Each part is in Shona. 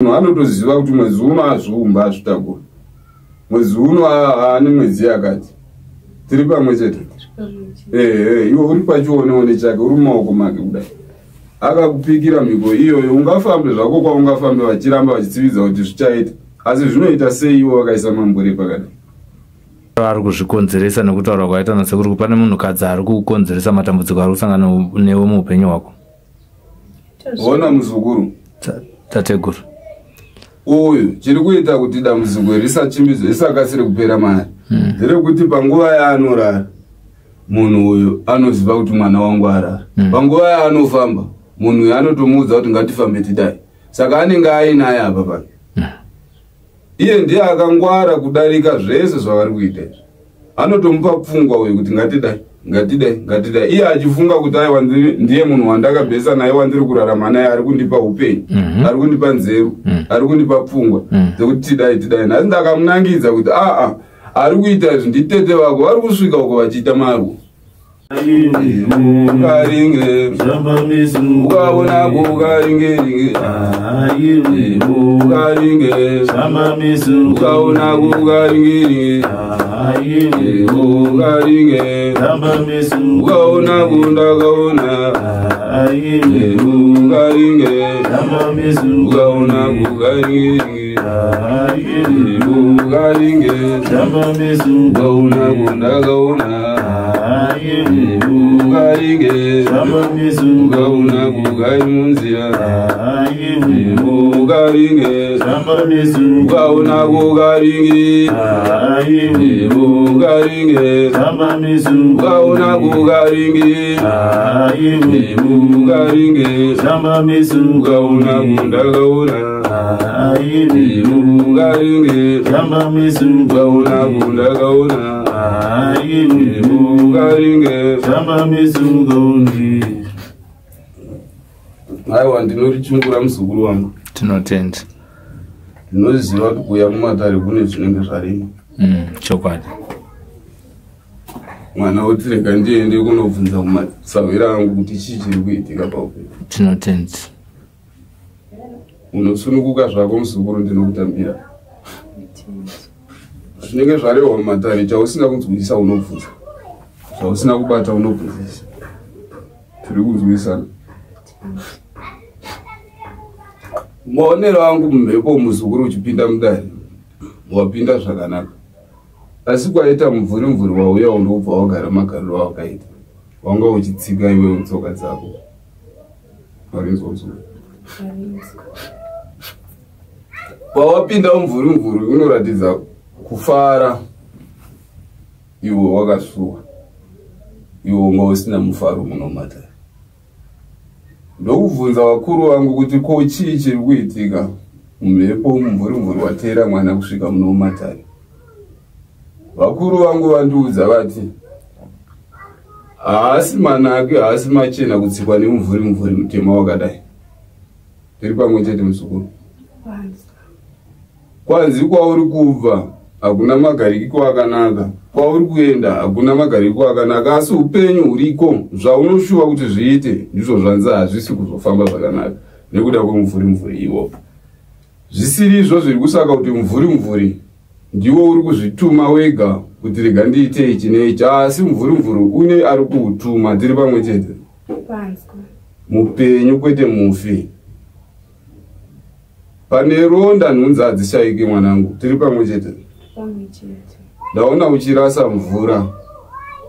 anotoziva kuti mwezi uno azviumba azvitakura. Mwezi uno haane mwedzi yakati. Tiri pamwe chete. Iwe uri pachione chake uri mumaoko make kudai. Akakupikira mhiko iyoyo ungafambe zvako kwaungafambe vachiramba vachitsividza kuti zvichaita. Asi zvinoita sei iwo vakaisa mambure pakadai. Ari kuzvikonzeresa nekutaura kwaita nasekuri pane munhukadzi ari kukonzeresa matambudziko ari kusangana newe muupenyu hwako. Ona muzukuru. Tateguru. Uyu chiri kuita kuti dambudziko risachimbidzwe risakasire kupera mari. Ndere panguva yaanorara munhu uyu anoziva kuti mwana wangu arara. Panguva yaanofamba munhu uyu anotomuudza kuti ngatifambe tidai. Saka anenge ainaye apa pake. Iye ndiye akangwara kudarika zvese zvavari kuita izvi. Anotomupa pfungwa uyu kuti ngatidai. Iye achifunga kuti aiwa ndiye munhu wandakabhesa naye wandiri kurarama naye ari kundipa upenyu, ari kundipa nzeru, ari kundipa pfungwa dzekuti tidai. Nhasi ndakamunangidza kuti ari kuita izvi nditete vako vari kusvika uko vachiita maru. Ukaringe ukaona kukaringe ukaringe ukaona kukaringe ukaringe ukaona kundakaona ukaringe ukaona kukaringe ukaringe ukaona kundakaona ukaringe ukaona kugari munzira ukaringe ukaona kukaringe ukaringe ukaona kukaringe ukaringe ukaona kundakaona ukaringe ukaona kundakaona ukaringe aiwa ndinorichungura muzukuru wangu. Tinotenda. Ndinoziva kuti kuya mumatare kune zvinenge zvarimo. Chokwadi. Mwana wotireka ndiende kunobvunza kumasavira angu kuti chii chiri kuitika paupenyu. Tinotenda. Unosununguka zvako muzukuru ndinokutambira. Zvinenge zvarehwa mumatare chausina kunzwisisa unobvunza. Chausina kubata unobvunzisa. Tiri kunzwisana. Maonero angu mumhepo muzukuru uchipinda mudare wapinda zvakanaka. Asi kwaita mumvuri wauya undobva wagara magariro awakaita. Wanga uchitsika iwe tsoka dzako. Warinzwa muzukuru. Pawapinda mumvuri unoratidza kufara. Iwe wakasuwa. Iwe unga usina mufaro munomatare. Ndokubvunza vakuru vangu kuti ko chii chiri kuitika mumhepo mumvuri watera mwana kusvika munomatare. Vakuru vangu vandiudza vati haasi manake haasi machena kutsikwa nemumvuri mutema wakadai. Tiri pamwe chete muzukuru. Kwanzi kwauri kubva hakuna magarikiko akanaka, kwauri kuenda hakuna magarikiko akanaka, asi upenyu huriko zvaunoshuva kuti zviite ndizvo zvanzi hazvisi kuzofamba zvakanaka nekuda kwemumvuri iwopo. Zvisiri izvo zviri kusaka kuti mumvuri ndiwo uri kuzvituma wega kuti rega ndiite ichi neichi, asi mumvuri une ari kuutuma. Tiri pamwe chete. Mupenyu kwete mufi. Pane ronda nhunzi hadzishayike mwanangu. Tiri pamwe chete. Ndaona uchirasa mvura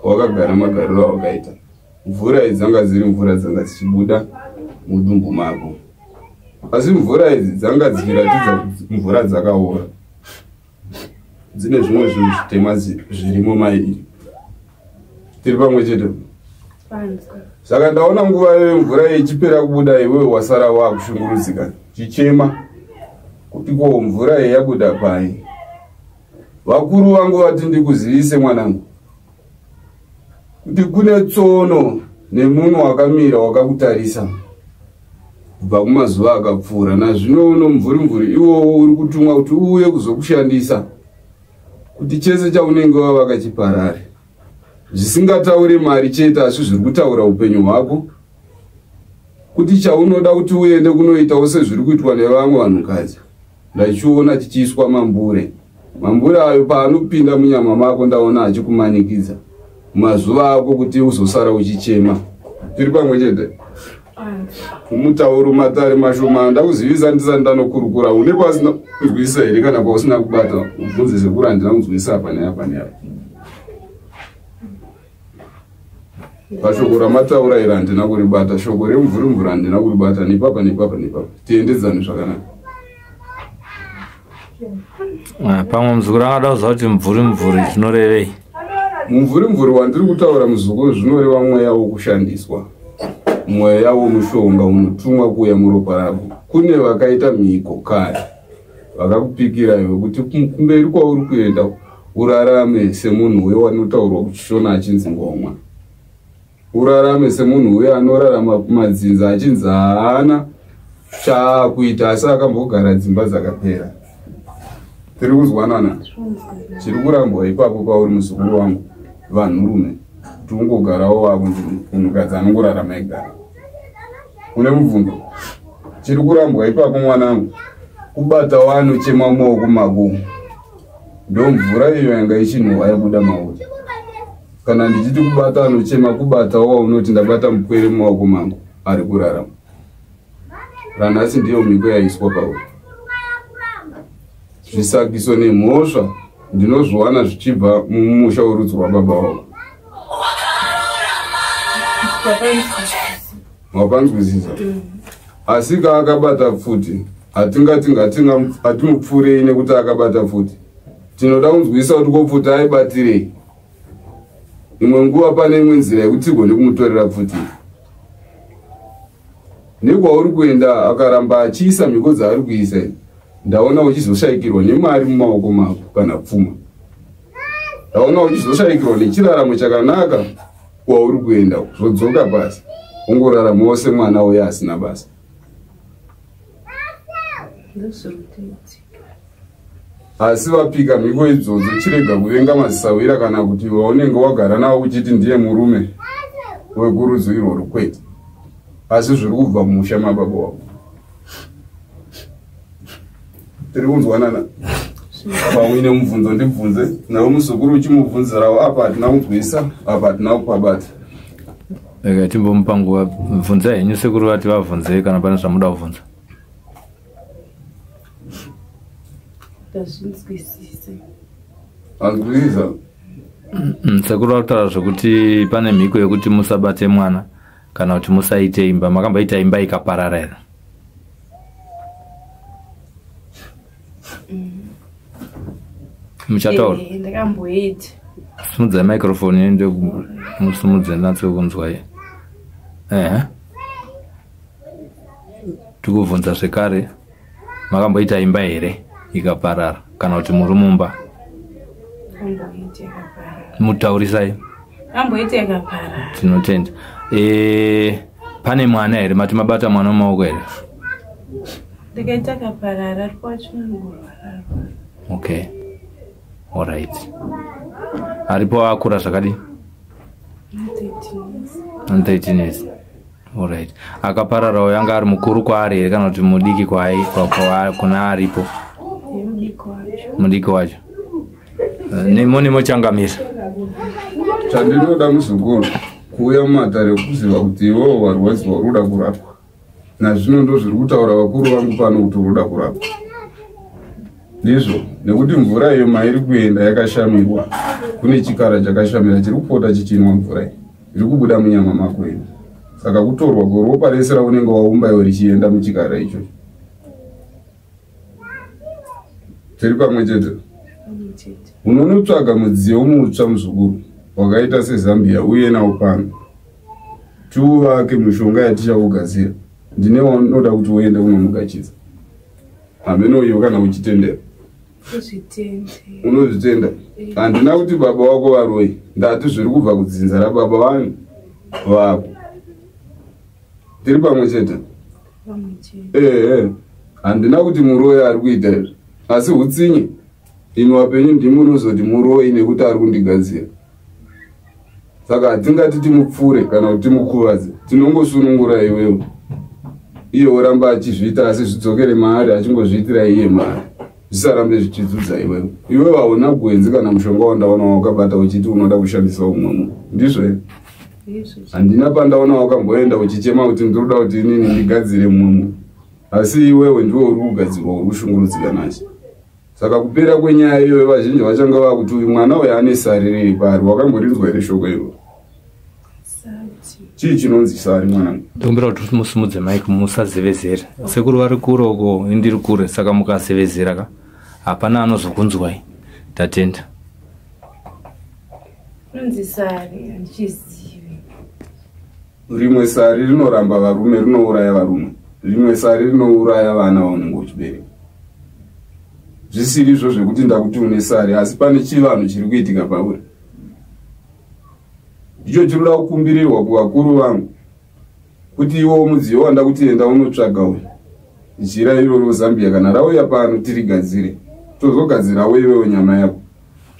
wakagara magariro awakaita. Mvura idzi dzanga dziri mvura dzanga dzichibuda mudumbu mako. Asi mvura idzi dzanga dzichiratidza kuti mvura dzakaora. Dzine zvimwe zvinhu zvitema zvirimo mairi. Tiri pamwe chete. Saka ndaona nguva mvura ichipera kubuda iwe wasara wakushungurudzika chichema kuti ko mvura yabuda pai. Vakuru vangu vati ndikuzivise mwanangu kuti kune tsono nemunhu wakamira wakakutarisa kubva kumazuva akapfuura. Nazvino uno mvuri iwo uri kutumwa kuti uye kuzokushandisa kuti chese chaunenge wavaka chiparare. Zvisingataure mari chete asi zviri kutaura upenyu hwako kuti chaunoda kuti uende kunoitawo sezviri kuitwa nevamwe vanhukadzi. Ndachiona chichiiswa mambure. Mambure ayo paanopinda munyama mako ndaona achikumanikidza mazuva ako kuti uzosara uchichema. Tiri pamwe chete? Kumutauro matare mashoma ndakuzivisa ndisati ndanokurukura. Une kwasina kuzwisa here kana kwausina kubata ubvunze sekuri handina kuzwisa apa neapa neapa. Pashoko ramataura iri handina kuribata. Shoko remvuri handina kuribata. Nipapa nipapa nipapa. Tiendedzane zvakanaka. Pamwe muzukuru angada kuziva kuti mvuri zvinorevei? Mumvuri wandiri kutaura muzukuru zvinoreva mweya wokushandiswa. Mweya womushonga unotumwa kuuya muropa rako. Kune vakaita mhiko kare vakakupikira iwe kuti kumberi kwauri kuenda urarame semunhu uye wanotaurwa kuchishona achinzi ngomwa. Urarame semunhu uye anorarama kumadzinza achinzi haana chaakuita asi akambogara dzimba dzakapera. Tiri kuzwanana? Chiri kurambwa ipapo pauri muzukuru wangu vanhurume kuti ungogarawo wako munhukadzi anongorarama egara. Une mubvunzo? Chiri kurambwa ipapo mwanangu kubata wanochema maoko mako. Ndo mvura iyo yanga ichinhuhwa yabuda mauri. Kana ndichiti kubata anochema kubatawo unoti ndabata mupwere mumaoko mangu ari kurarama. Ranhasi ndiyo mhiko yaiswa pauri. Zvisakiso nemhosva ndinozviwana zvichibva mumusha worudzi rwababa wako. Wapanzwisisa? Asi kaakabata futi hatimupfurei nekuti akabata futi. Tinoda kunzwisa kuti kopfuta aibatirei. Imwe nguva pane imwe nzira yekuti tigone kumutorera futi. Nekwauri kuenda akaramba achiisa mhiko dzaari kuisa, ndaona uchizoshayikirwa nemari mumaoko mako kana pfuma. Ndaona uchizoshayikirwa nechiraramo chakanaka kwauri kuenda. Zvodzoka basi ungoraramawo semwana uye asina basa. Asi vapika mhiko idzodzo chirega kuvenga mazisawira kana kuti waunenge wagara nawo uchiti ndiye murume wekurudzi irworwo kwete. Asi zviri kubva mumusha mababa wako. Tiri kunzwanana? Pauine mubvunzo ndibvunze, nawe muzukuru uchimubvunzirawo apa hatina kunzwisa, apa hatina kupabata. Ega timbomupa nguva bvunza henyu sekuru vati vabvunze kana pane zvamuda kubvunza. Anzwisisa? Sekuru vakutaura zvokuti pane mhiko yekuti musabate mwana kana kuti musaite imba. Makamboita imba ikaparara here? Muchataura? Ndakamboita. Simudzai microphone ende musimudze natso kunzwa ye. Tikubvunza zvekare, makamboita imba here ikaparara kana kuti muri mumba? Mutaurisai. Amboita yakaparara. Tinotenda. Pane mwana here? Mati mabata mwana mumaoko here? Ndikaita yakaparara kwacho ngorwara. Okay. All right. Aripo akura zvakadi? 13 years. All right. Akapararawo yanga ari mukuru kwaari here kana kuti mudiki kuna aripo? Mudiki wacho. Nemo changamira. Chandinoda muzukuru kuuya mumatare kuziva kuti iwo warwadziwa uruda kurapwa. Nazvino ndo zviri kutaura vakuru vangu pano kuti uruda kurapwa. Ndizvo, nekuti mvura iyo mairi kuenda yakashamirwa. Kune chikara chakashamira chiri kupota chichinwa mvura iyi. Iri kubuda munyama mako ino. Saka kutorwa ropa rese raunenge waumba iwe richienda muchikara icho. Tiri pamwe chete? Unonotsvaga mudziyo mutsva muzukuru wakaita seZambia uye nawo pano. Tiuvake mishonga yatichakugadzira. Ndine wanoda kuti uende unomugachidza. Hameno iyo kana uchitendera. Unozvitenda? Handina kuti baba wako varoi. Ndati zviri kubva kudzinza rababa vanhu vako. Tiri pamwe chete? Handina kuti muroi ari kuita izvi. Asi hutsinye imi wapenyu ndimi unozoti muroi nekuti ari kundigadzira. Saka hatingati timupfure kana kuti timukuvadze. Tinongosunungura iwewe. iye oramba achizviita asi zvidzokere maari achingozviitira iye maari zvisarambe zvichidzudza iwewe. Iwe hauna gwenzi kana mushonga wandaona wakabata uchiti unoda kushandisa umwe. Ndizvo here? Handina pandaona wakamboenda uchichema kuti ndinoda kuti inini ndigadzire mumwe. Asi iwewe ndiwe uri kugadzirwa uri kushungurudzika nacho. Saka kupera kwenyaya iyoyo vazhinji vachanga vakuti uyu mwana uyu ane sari riri pari. Wakamborinzwa here shoko iro? Chii chinonzi sari mwanangu? Ndokumbira kuti musimudze maiki musazevezera. Sekuru vari kure uko indiri kure saka mukazevezera ka hapana anozokunzwai. Tatenda. Nonzi sari handichizivi. Rimwe sari rinoramba varume rinouraya varume. Rimwe sari rinouraya vana vaunenge uchibereka. Zvisiri izvo zvekuti ndakuti une sari asi pane chivanhu chiri kuitika pauri. Icho chinoda kukumbirirwa kuvakuru vangu kuti iwo mudziyo wanda kuti enda unotsvaga uyu jira iroro Zambia kana rauya pano tirigadzire tozogadzirawo iwewe nyama yako.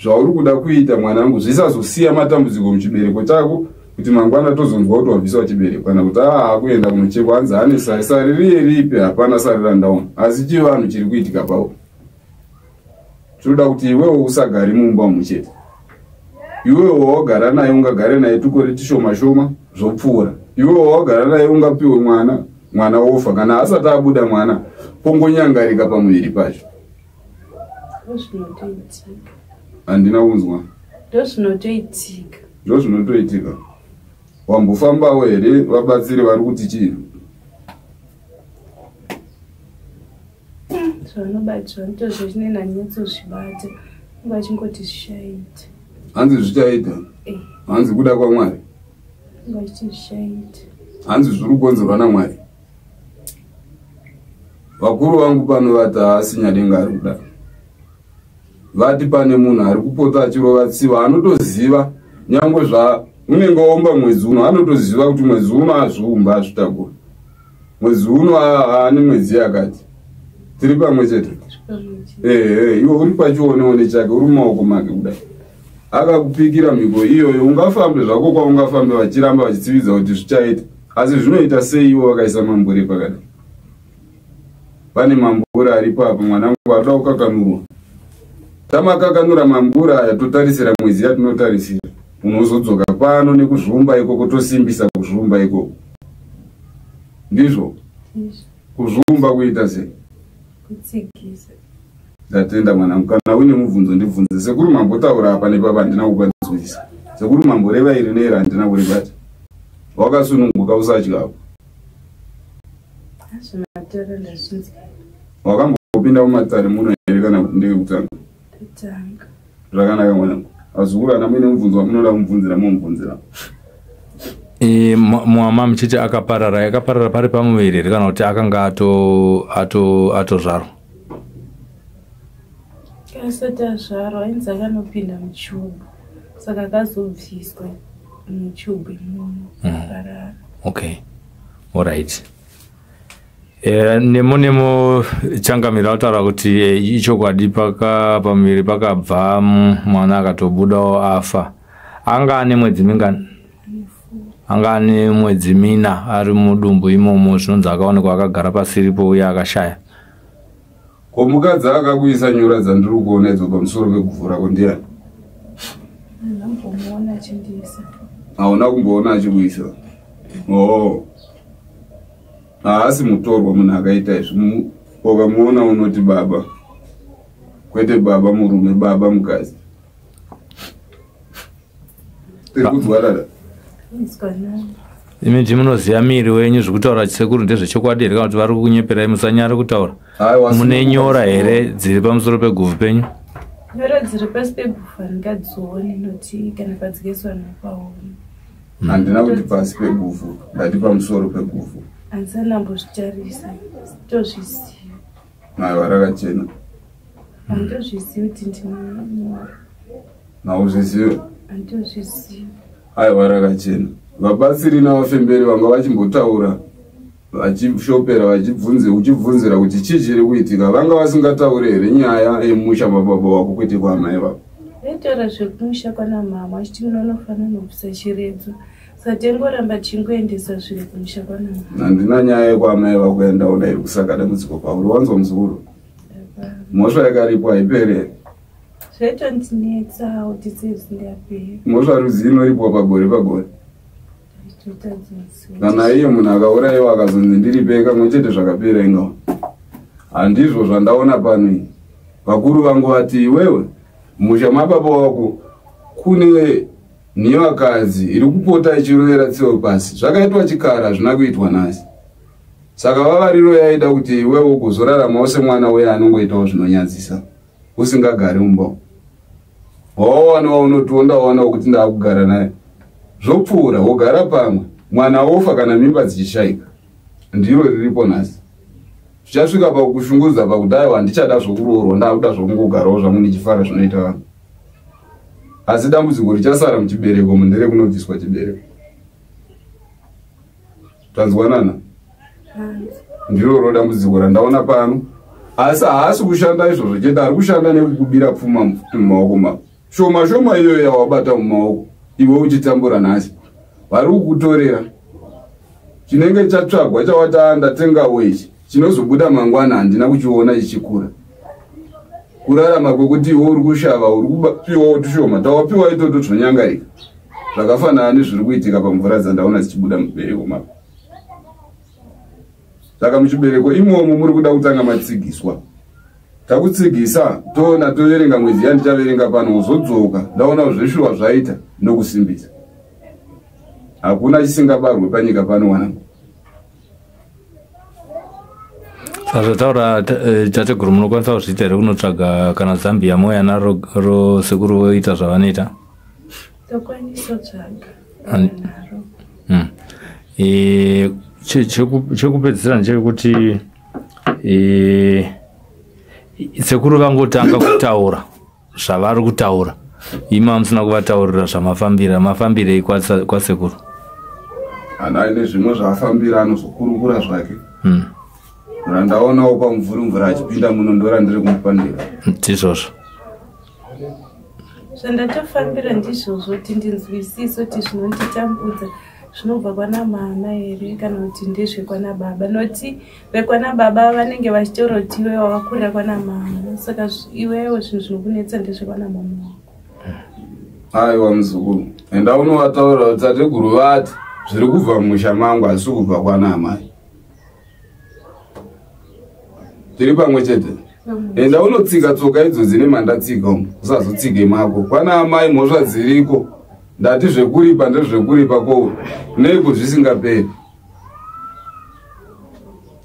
Zvauri kuda kuita mwanangu zvisazosiya matambudziko muchibereko chako kuti mangwana tozonzwa kuti wabviswa chibereko kana kuti kuenda kunochekwa hanzi ane sari riye ripe hapana sari randaona asi chivanhu chiri kuitika pauri. Tinoda kuti iwewe usagari mumba muchete. Iwewe wagara naye ungagare naye tukore tishoma shoma zvopfuura. Iwewe wagara naye ungapiwe mwana wofa kana asati abuda mwana pongonyangarika pamuviri pacho. Handina kunzwa. Ndozvinotoitika. Wambofambawo here vabatsiri vari kuti chii? Zvanobatswa ndizvo zvinena nyatsozvibata vachingoti zvishaita. Hanzi zvichaita? Hanzi kuda kwaMwari? Zvishaita. Hanzi zviri kukonzerwa naMwari? Vakuru vangu pano vati haasi nyadenga ari kuda. Vati pane munhu ari kupota achirova tsiva anotoziva nyangwe unenge waumba mwedzi uno anotoziva kuti mwedzi uno hazviumba hazvitakura. Mwedzi uno haane mwedzi yakati. Tiri pamwe chete. Iwe uri pachione chake uri mumaoko make kudai. Akakupikira mhiko iyoyo ungafambe zvako kwaungafambe vachiramba vachitsividza kuti zvichaita. Asi zvinoita sei iwo vakaisa mambure pakadai? Pane mambura aripo apa mwanangu arikuda kukakanurwa. Tamakakanura mambura aya totarisira mwedzi yatinotarisira. Unozodzoka pano nekuzvumba ikoko tosimbisa kuzvumba ikoko. Ndizvo? Kuzvumba kuita sei? Kutsigisa. Ndatenda mwanangu kana une mubvunzo ndibvunze. Sekuru mambotaura apa nepapa handina kukwanisa. Sekuru mamboreva iri neiri handina kuribata. Wakasununguka usadyapo. Hazvinatora ndazvinzwa. Wakambopinda mumatare muno here kana kuti ndekutanga? Kutanga. Zvakanaka mwanangu. Azukuru ana muine mubvunzo wamunoda kumubvunzira mumubvunzira. Mwama muchiti akaparara pari pamuviri here kana kuti akanga atozvarwa? Asati azvarwa ainzi akanopinda muchubhu saka akazobviswa muchubhu imomo. Okay, alright. Nemo changamira kutaura kuti ichokwadi pamuviri pakabva mwana akatobudawo afa. Anga ane mwedzi mingani? Anga ane mwedzi mina ari mudumbu imomo zvinonzi akaonekwa akagara pasiripo uye akashaya. Ko mukadzi akakuisa nyura dzandiri kuona idzo pamusoro pekuvhura kondiani? Ndambomuona achindiisa. Hauna kumboona achikuisa? Haasi mutorwa munhu akaita izvi. Ukamuona unoti baba. Kwete baba murume, baba mukadzi. Tiri kudzwa dada? Imi munoziva miri wenyu zvekutaura chisekuru ndezvechokwadi here kana kuti vari kunyeperai musanyari kutaura? Mune nyora here dziri pamusoro peguvhu penyu? Nyora dziri pasi peguvhu handingadzioni noti kana padzikeswa napaoni. Handina kuti pasi peguvhu, ndati pamusoro peguvhu. Handisambozvitarisa, tozviziva. Aiwa rakachena. Handozviziva kuti ndinonyora. Hauzvizivi? Handozviziva. Aiwa rakachena. Vabatsiri navafemberi vanga vachimbotaura vachishopera uchibvunzira kuti chii chiri kuitika vanga vasingataure here nyaya yemusha mababa wako kwete kwaamai vako? Taitaura zvekumusha kwana mama achiti unofanira kubvisa chiredzo Satengoramba chingoendesa zviri kumusha kwana. Handina nyaya yekwamai vakuenda ona iri kusaka dambudziko pauri wanzwa muzukuru. Mhosva yakaripo haipere. Zvaitondinetsa kuti sezvindapera. Mhosva ruzino ripo pagore pagore. Kana iye munhu akaurayiwa akazonzi ndiripe kamwe chete zvakapera ingawa. Handizvo zvandaona pano. Vakuru vangu vati iwewe musha mababa wako kune nhiwakazi iri kupota ichirovera tsivo pasi. Zvakaitwa chikara hazvina kuitwa nhasi. Saka vavariro yaida kuti iwewe ugozoraramawo semwana uye anongoitawo zvinonyadzisa usingagari mumba. Wawanawo unotondawo kuti ndakugara naye. Zvopfuura wogara pamwe mwana wofa kana mimba dzichishaika. Ndiro riripo nhasi. Zvichasvika pakushungurudza pakudai handichada zvokuroorwa ndakuda zvokungogarawo zvangu ndichifara zvinoita vanhu. Asi dambudziko richasara muchibereko mundere kunobviswa chibereko. Tanzwanana? Ndiro dambudziko randaona pano. Asi haasi kushanda izvozvo chete, ari kushanda nekukubira pfuma mumaoko mako. Shoma shoma iyoyo yawabata mumaoko iwe uchitambura nhasi. Vari kukutorera chinenge chatsvagwa chawata ndatenga wechi chinozobuda mangwana handina kuchiona chichikura. Kurarama kwekuti iwe uri kushava uri kupiwa tushoma tawapiwa itoto zvonyangarika. Zvakafanana nezviri kuitika pamvura dzandaona dzichibuda mubereko mako. Saka muchibereko imomo muri kuda kutanga matsigiswa. Takutsigisa toona toverenga mwedzi yani taverenga pano uzodzoka ndaona zveshuwa zvaita nokusimbisa. Hakuna chisingabarwe panyika pano wanangu. Sasa taura tateguru munokwanisa kuzviita here kunotsvaga kana Zambia moya naro sekuru voita zvavanoita? Tokwanisa tsvaga naro. Chekupedzisira ndechekuti sekuru vangotanga kutaura zvavari kutaura. Ima musina kuvataurira zvamafambira. Mafambirei kwasekuru? Hana ine zvimwe zvafambira anozokurukura zvake. Randaonawo pamvura achipinda muno ndora ndiri kumupandira. Ndizvozvo. Zvandatofambira ndizvozvo kuti ndinzwisise kuti zvinonditambudza zvinobva kwana mama here kana kuti ndezvekwana baba. Noti vekwana baba vanenge vachitaura kuti iwe wakakurira kwana mama. Saka iwewo zvinhu zvinokunetsa ndezvekwana mama wako. Aiwa muzukuru. Enda unovataura kuti tateguru vati zviri kubva mumusha mangu asi kubva kwana amai. Tiri pamwe chete. Enda unotsika tsoka idzo dzine mandatsika usazotsike mako. Kwana amai mhosva dziriko. Ndati zvekuripa ndezvekuripa ko neiko zvisingaperi.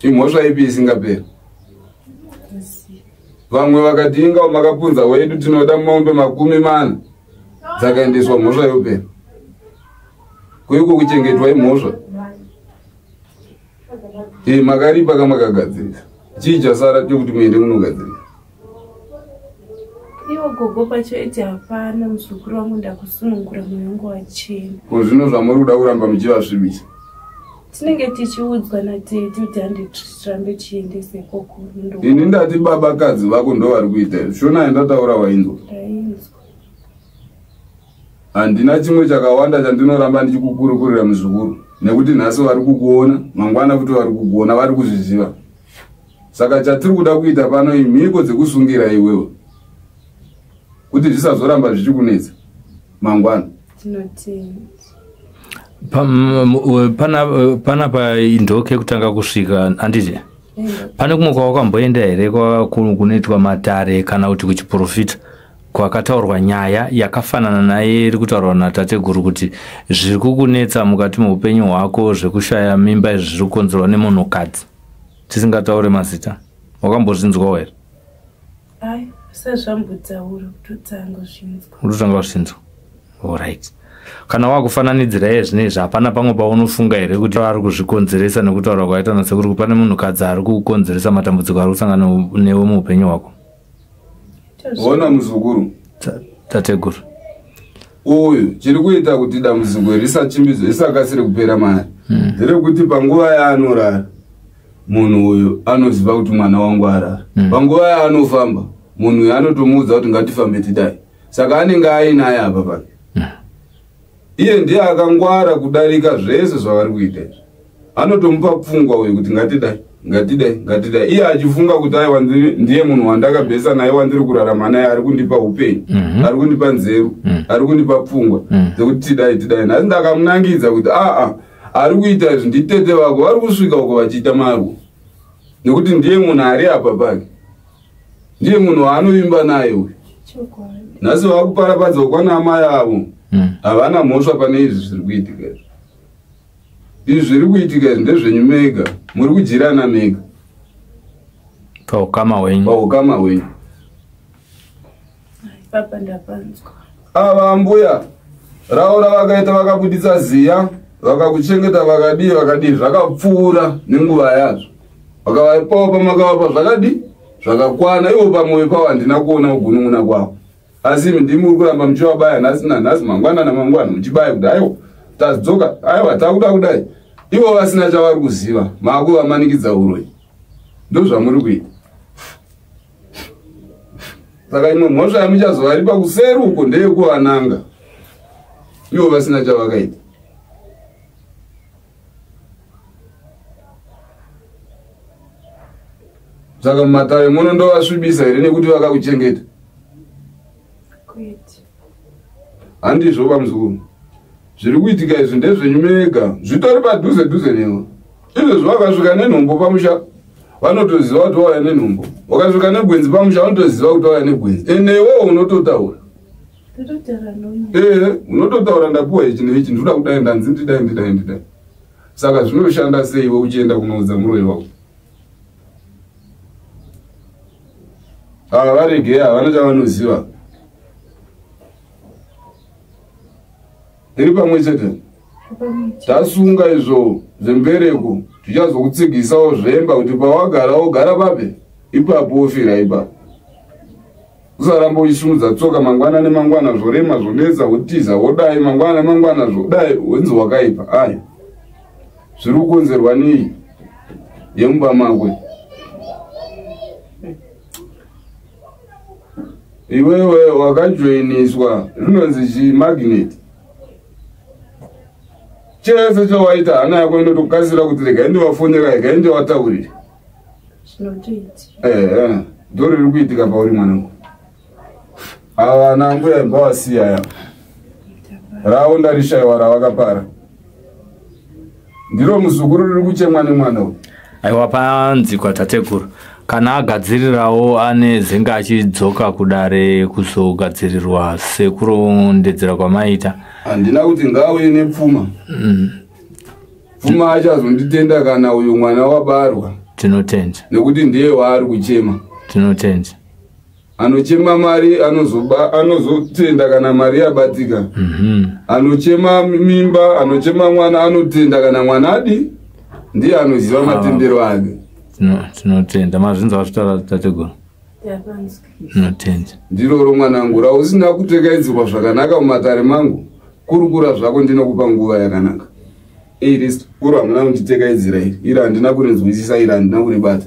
Imhosva ipi isingaperi? Vamwe vakati inga makapunza wedu tinoda mombe 40 dzakaendeswa mhosva yopera. Kuiko kuchengetwa imhosva. Makaripa kamakagadzirisa. Chii chasara kuti muende munogadzirisa? Iwo gogo pacho eti hapana muzukuru wangu ndakusunungura mwoyo wangu wachena. Zvino zvamuri kuda kuramba muchivasvibisa. Tinenge tichiudzwa natete kuti handirambe chiendese koko. Ini ndati babakadzi vako ndo vari kuita. Shona ndataura wainzwa. Ndainzwa. Handina chimwe chakawanda chandinoramba ndichikukurukurira muzukuru. Nekuti nhasi vari kukuona, mangwana kuti vari kukuona vari kuzviziva. Saka chatiri kuda kuita pano imhiko dzekusungira iwewe. Kuti zvisazoramba zvichikunetsa mangwana. Pana paindoke kutanga kusvika handiti? Pane kumwe kwawakamboenda here kunoitwa matare kana kuti kuchiprofita kwakataurwa nyaya yakafanana naye iri kutaurwa natateguru kuti zviri kukunetsa mukati muupenyu hwako zvekushaya mimba izvi zviri kukonzerwa nemunhukadzi? Tisingataure mazita. Wakambozvinzwawo here? Ai, sezvambudzaura kutotanga zvinzwa. Kutotanga zvinzwa. Alright. Kana wakufananidzira zvinezvi hapana pamwe paunofunga here kuti ari kuzvikonzeresa nekutaura kwaita nasekuru pane munhukadzi ari kukonzeresa matambudziko ari kusangana newe muupenyu hwako? Ona muzukuru. Tateguru. Uyu chiri kuita kuti dambudziko risachimbidzwe risakasire kupera mari. Ndere kuti panguva yaanorara munhu uyu anoziva kuti mwana wangu arara. Panguva yaanofamba munhu uyu anotomuudza kuti ngatifambe tidai. Saka anenge ainaye apa pake. iye ndiye akangwara kudarika zvese zvavari kuita izvi. Anotomupa pfungwa uyu kuti ngatidai iye achifunga kuti aiwa ndiye munhu wandakabhesa naye wandiri kurarama naye ari kundipa upenyu, ari kundipa nzeru, ari kundipa pfungwa dzekuti tidai. Nhasi ndakamunangidza kuti ari kuita izvi nditete vako vari kusvika uko vachiita maru, nekuti ndiye munhu ari apa pake, ndiye munhu waanovimba naye uyu. Nhasi vakuparapadza kwanamai avo havana mhosva pane izvi zviri kuitika izvi. Izvi zviri kuitika izvi ndezvenyu mega, muri kujirana mega paukama wenyu. Papa ndapanzwa. Ava mbuya ravo ravakaita vakabuditsa ziya, vakakuchengeta vakadii zvakapfuura nenguva yazvo, vakavaipawo pamakavapa zvakakwana. Ivo pamwoyo pavo handina kuona kugunun'una kwavo, asi ndimi uri kuramba muchivabaya nhasi nanhasi, mangwana namangwana muchibaya kuti aiwa tadzoka, aiwa takuda kudai. Ivo vasina chavari kuziva, maakuvamanikidza uroi, ndo zvamuri kuita. Saka imwe mhosva yamuchazovaripa kuseri uko ndeyekuvananga, ivo vasina chavakaita. Saka mumatare muno ndovasvibisa here nekuti vakakuchengeta? Handizvo pamuzukuru. Zviri kuitika izvi ndezvenyu mega, zvitori padhuze nevo. Izvezvo vakasvika nenhumbu pamusha vanotoziva kuti wauya nenhumbu, wakasvika negwenzi pamusha vanotoziva kuti wauya negwenzi. Newewo unototaura, unototaura ndapuwa ichi neichi, ndinoda kudai, ndanzi ndidai. Saka zvinoshanda sei iwe uchienda kunoudza muroi wako? Ava varegei, havana chavanoziva. Iri pamwe chete tasunga izvo zvembereko, tichazokutsigisawo zvemba kuti pawagara wogara pape, ipapo wofira ipapo. Usaramba uchisumudza tsoka mangwana nemangwana, zvorema zvonetsa, wotiza wodai, mangwana nemangwana zvodai, wenzi wakaipa. Aya zviri kukonzerwa nei yemumba makwe? Iwewe wakajoiniswa rinonzi chimagneti. Chese chawaita hana yako inotokasira kuti regai ndivafonera, regai ndivataurire. Ndo riri kuitika pauri mwanangu. Ava ana mbuya imba wasiya ya ravo ndarishayiwa ravakapara. Ndiro muzukuru riri kuchemwa nemwana uyu. Aiwa, panzikwa tateguru kana agadzirirawo ane zenga achidzoka kudare kuzogadzirirwa sekurondedzera kwamaita. Handina kuti ngauye nepfuma. Pfuma achazonditenda kana uyu mwana wabarwa. Tinotenda. Nekuti ndiye waari kuchema. Tinotenda. Anochema mari anozotenda kana mari yabatika. Anochema mimba, anochema mwana anotenda kana mwana adi. Ndiye anoziva matendero ake. Tinotenda. Mazvinza vasvitara tateguru. Tinotenda. Ndiro mwanangu, rausina kutekaidzirwa zvakanaka mumatare mangu. Kurukura zvako ndinokupa nguva yakanaka. Iri kuru hamuna kunditekaidzira iri. Iri handina kurinzwisisa, iri handina kuribata.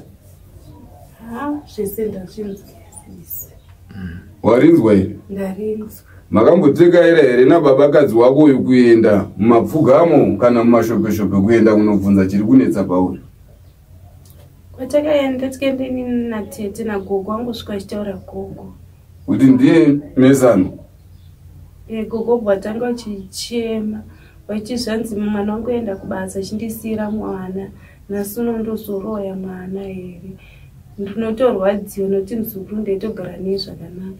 Warinzwa iri? Ndarinzwa. Makambotekaira here nababakadzi wako uyu kuenda mumapfugamo kana mumashopeshope kuenda kunobvunza chiri kunetsa pauri? Kwatakaenda tikaendeni natete nagogo angosvika achitaura gogo kuti ndiye mesano. Gogo bwatanga vachichema vachizvanzi mwana wangu enda kubasa achindisiyira mwana, nhasi unondozoroya mwana here. Ndinotorwadziwa nokuti muzukuru ndaitogara naye zvakanaka.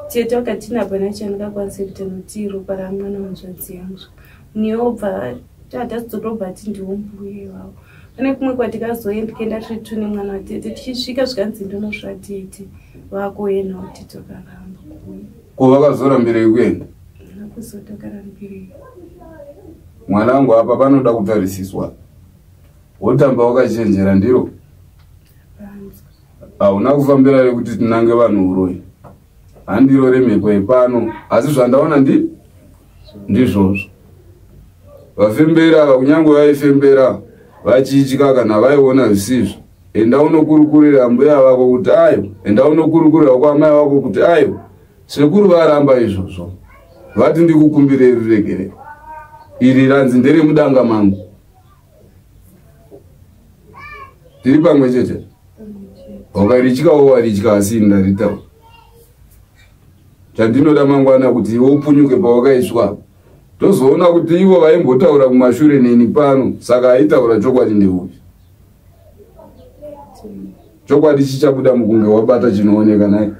Tete wakatina pana chandingakwanisa kuita nokuti ropa ramwana wanzvadzi yangu. Neobva tadazodorobva ati ndiwo mbuye wavo. Pane kumwe kwatikazoenda tikaenda tiri tune mwana watete, tichisvika zvikanzi ndonosva tete vako yena kuti tokaramba kuuya. Ko vakazorambirei kuenda? Nakuzotokarambirei. Mwanangu, apa panoda kutarisiswa. Wotamba wakachenjera ndiro? Hauna kufambira rekuti tinange vanhu uroi. Handiro remhepo ipano, asi zvandaona ndizvozvo. Vafembera kunyange vaifembera vachitya kana vaiona zvisizvo, enda unokurukurira mbuya vako kuti ayo, enda unokurukurira kwamai vako kuti ayo, sekuru varamba izvozvo, vati ndikukumbirei ruregerero. iri ranzi ndere mudanga mangu. Tiri pamwe chete. Wakarichikawo warichika asi ndaritawo. Chandinoda mangwana kuti iwe upunyuke pawakaiswa. Tozoona kuti ivo vaimbotaura kumashure neni pano, saka aitaura chokwadi ndeupi. Chokwadi chichabuda mukunge wabata chinooneka naye.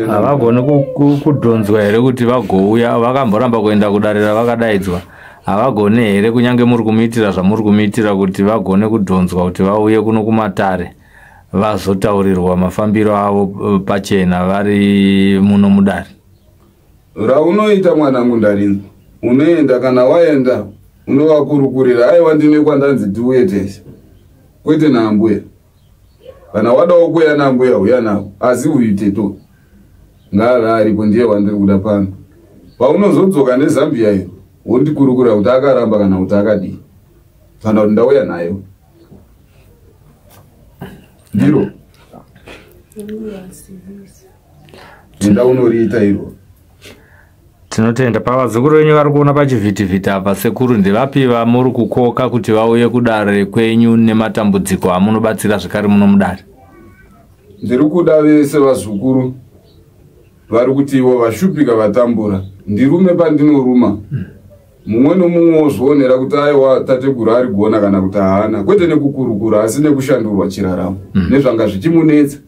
Havagone kudhonzwa here kuti vagouya vakamboramba kuenda kudarira vakadaidzwa. Havagone here kunyange muri kumuitira zvamuri kumuitira kuti vagone kudhonzwa kuti vauye kuno kumatare vazotaurirwa mafambiro avo pachena vari muno mudare. Raunoita mwanangu ndarinzi, unoenda kana waenda unovakurukurira aiwa ndine kwandanzi tiuye tese, kwete naambuya. Kana wadawo kuya naambuya uya navo, asi uite to ngava aripo ndiye wandiri kuda pano. Paunozodzoka neZambia iyo wondikurukura kuti akaramba kana kuti akadii, kana kuti ndauya nayo ndiro enda unoriita iro. Tinotenda pavazukuru venyu vari kuona pachivhitivhiti apa sekuru ndevapi vamuri kukoka kuti vauye kudare kwenyu nematambudziko amunobatsira zvakare muno mudare? Ndiri kuda vese vazukuru vari kuti ivo vashupika vatambura ndirume pandinoruma. Mumwe nomumwe ozvionera kuti aiwa tateguru ari kuona kana kuti haana, kwete nekukurukura asi nekushandurwa chiraramo nezvanga zvichimunetsa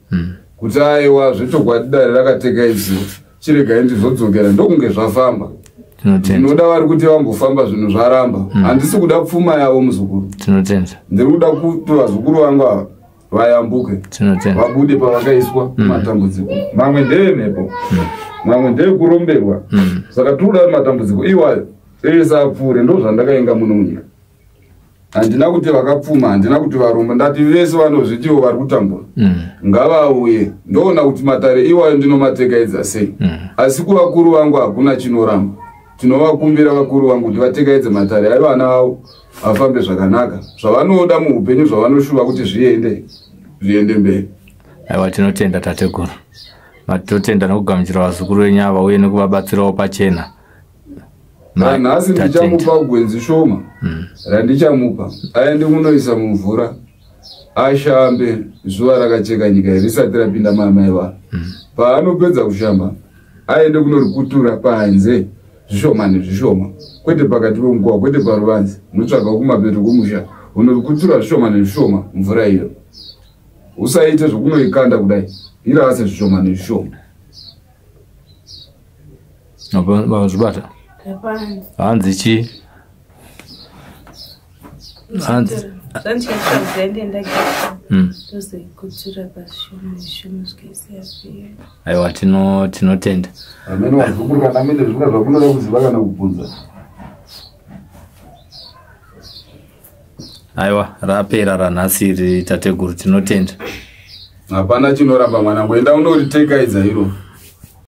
kuti aiwa zvechokwadi dare rakatekaidziwa chirega ndizodzokera ndokunge zvafamba. Ndinoda vari kuti vambofamba zvinhu zvaramba. Handisi kuda pfuma yavo muzukuru. Ndiri kuda kuti vazukuru vangu vayambuke vabude pavakaiswa matambudziko. Mamwe ndeemhepo, mamwe ndeekuromberwa. Saka tiri kuda matambudziko iwayo ese apfuure. Ndo zvandakainga muno munyika. Handina kuti vakapfuma, handina kuti varomba, ndati vese vanozvitiwo vari kutambura ngavauye. Ndoona kuti matare iwayo ndinomatekaidza sei, asi kuvakuru vangu hakuna chinoramba. Tinovakumbira vakuru vangu kuti vatekaidze matare aiva vana vavo vafambe zvakanaka, zvavanoda muupenyu, zvavanoshuva kuti zviende mberi. Aiwa, tinotenda tateguru. Matotenda nokugamuchira vazukuru venyu ava uye nekuvabatsirawo pachena. Nhasi ndichamupa gwenzi shoma randichamupa aende kunoisa mumvura ashambe zuva rakacheka nyika risati rapinda mamai vavo. Paanopedza kushamba aende kunoriputura panze zvishoma nezvishoma, kwete pakati pemukowa, kwete paruvanzi. Unotsvaga kumapeto kwomusha unorikutura zvishoma nezvishoma mvura iyo. Usaite zvokunoikanda kudai, irase zvishoma nezvishoma. Vazvibata hanzi chi hanzi aiwa, tinotenda. Amene wazukuru kana amene zvikuda zvakunoda kuziva kana kubvunza. Aiwa, rapera ranhasi iri tateguru, tinotenda. Hapana chinoramba mwanangu, enda unoritekaidza iro.